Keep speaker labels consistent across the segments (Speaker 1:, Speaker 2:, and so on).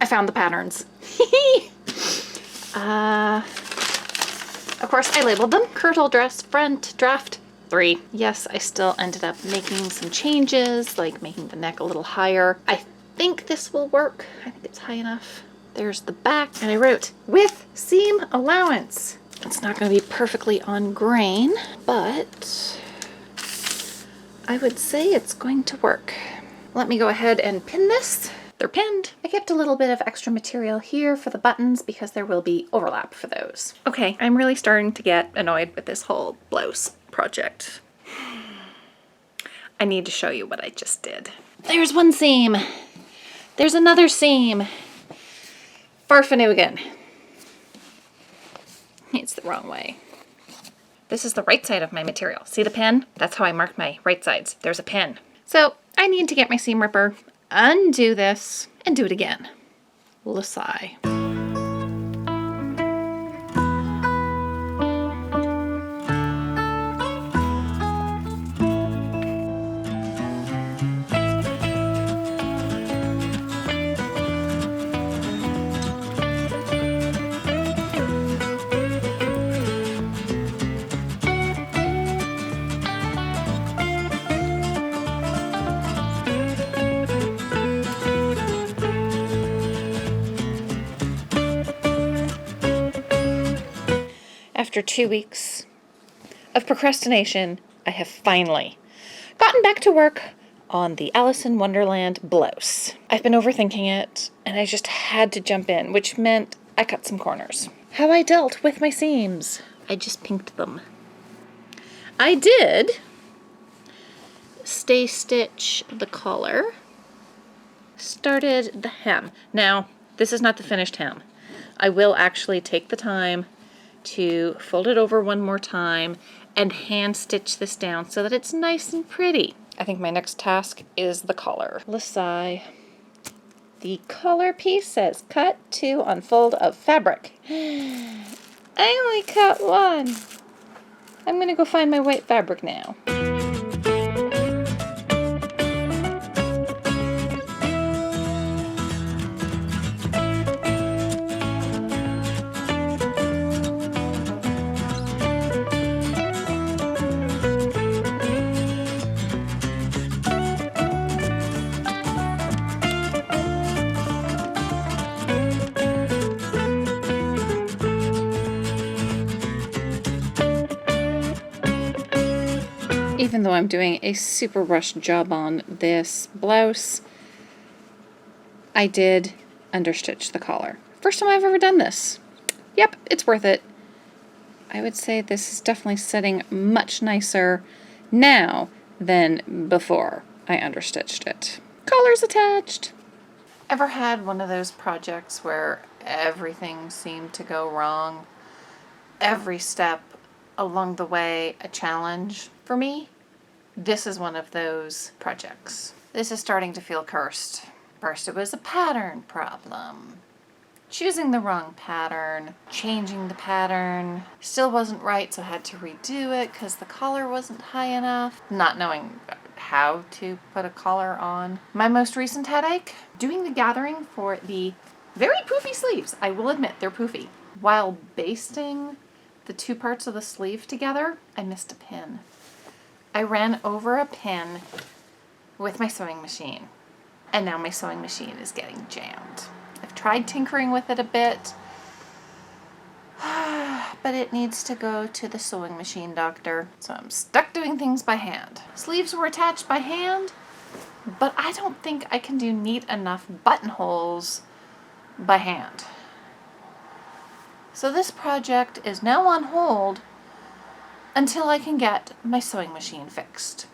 Speaker 1: I found the patterns. Of course, I labeled them. Kirtle dress front draft 3. Yes, I still ended up making some changes, like making the neck a little higher. I think this will work. I think it's high enough. There's the back, and I wrote, with seam allowance. It's not going to be perfectly on grain, but I would say it's going to work. Let me go ahead and pin this. They're pinned. I kept a little bit of extra material here for the buttons because there will be overlap for those. Okay, I'm really starting to get annoyed with this whole blouse project. I need to show you what I just did. There's one seam. There's another seam. Farfanoogan. It's the wrong way. This is the right side of my material. See the pin? That's how I mark my right sides. There's a pin. So I need to get my seam ripper, undo this, and do it again. Lasai. After 2 weeks of procrastination, I have finally gotten back to work on the Alice in Wonderland blouse. I've been overthinking it, and I just had to jump in, which meant I cut some corners. How I dealt with my seams. I just pinked them. I did stay stitch the collar, started the hem. Now, this is not the finished hem. I will actually take the time to fold it over one more time and hand stitch this down so that it's nice and pretty. I think my next task is the collar. Lasai. The collar piece says cut to unfold of fabric. I only cut one. I'm gonna go find my white fabric now. Even though I'm doing a super rushed job on this blouse, I did understitch the collar. First time I've ever done this. Yep, it's worth it. I would say this is definitely sitting much nicer now than before I understitched it. Collar's attached. Ever had one of those projects where everything seemed to go wrong? Every step along the way a challenge? For me, this is one of those projects. This is starting to feel cursed. First it was a pattern problem. Choosing the wrong pattern, changing the pattern, still wasn't right, so I had to redo it because the collar wasn't high enough. Not knowing how to put a collar on. My most recent headache, doing the gathering for the very poofy sleeves. I will admit, they're poofy. While basting the two parts of the sleeve together, I missed a pin. I ran over a pin with my sewing machine, and now my sewing machine is getting jammed. I've tried tinkering with it a bit, but it needs to go to the sewing machine doctor, so I'm stuck doing things by hand. Sleeves were attached by hand, but I don't think I can do neat enough buttonholes by hand. So this project is now on hold until I can get my sewing machine fixed.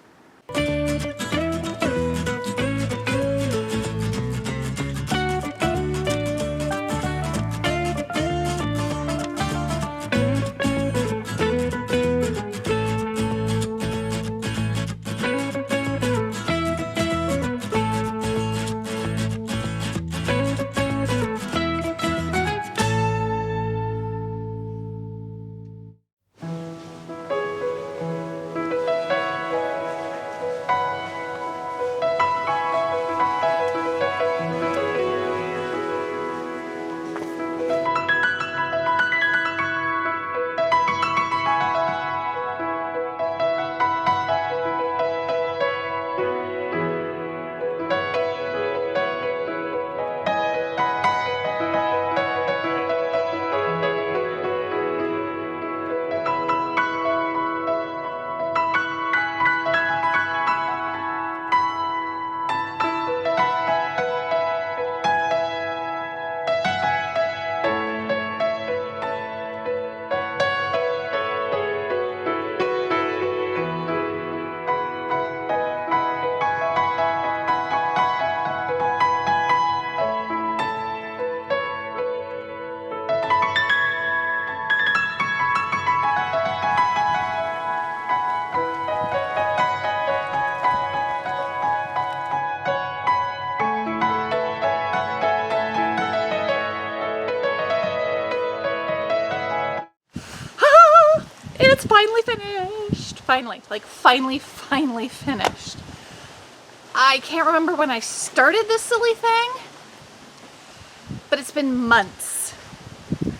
Speaker 1: it's finally finished. Finally, like finally finished. I can't remember when I started this silly thing, but it's been months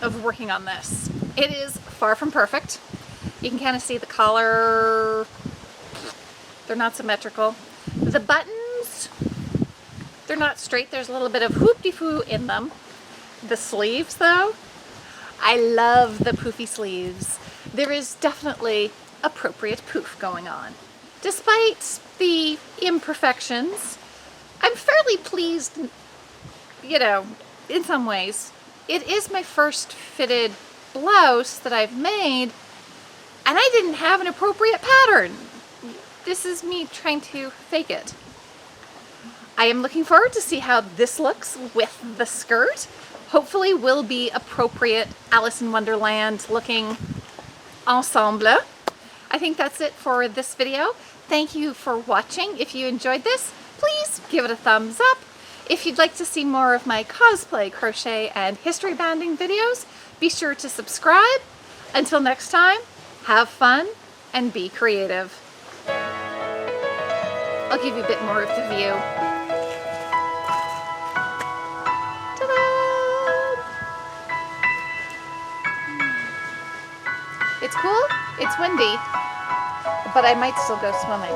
Speaker 1: of working on this. It is far from perfect. You can kind of see the collar, they're not symmetrical. The buttons, they're not straight. There's a little bit of hoop-de-foo in them. The sleeves though, I love the poofy sleeves. There is definitely appropriate poof going on. Despite the imperfections, I'm fairly pleased, you know, in some ways. It is my first fitted blouse that I've made, and I didn't have an appropriate pattern. This is me trying to fake it. I am looking forward to see how this looks with the skirt. Hopefully will be appropriate Alice in Wonderland looking ensemble. I think that's it for this video. Thank you for watching. If you enjoyed this, please give it a thumbs up. If you'd like to see more of my cosplay, crochet, and history banding videos, be sure to subscribe. Until next time, have fun and be creative. I'll give you a bit more of the view. It's cool, it's windy, but I might still go swimming.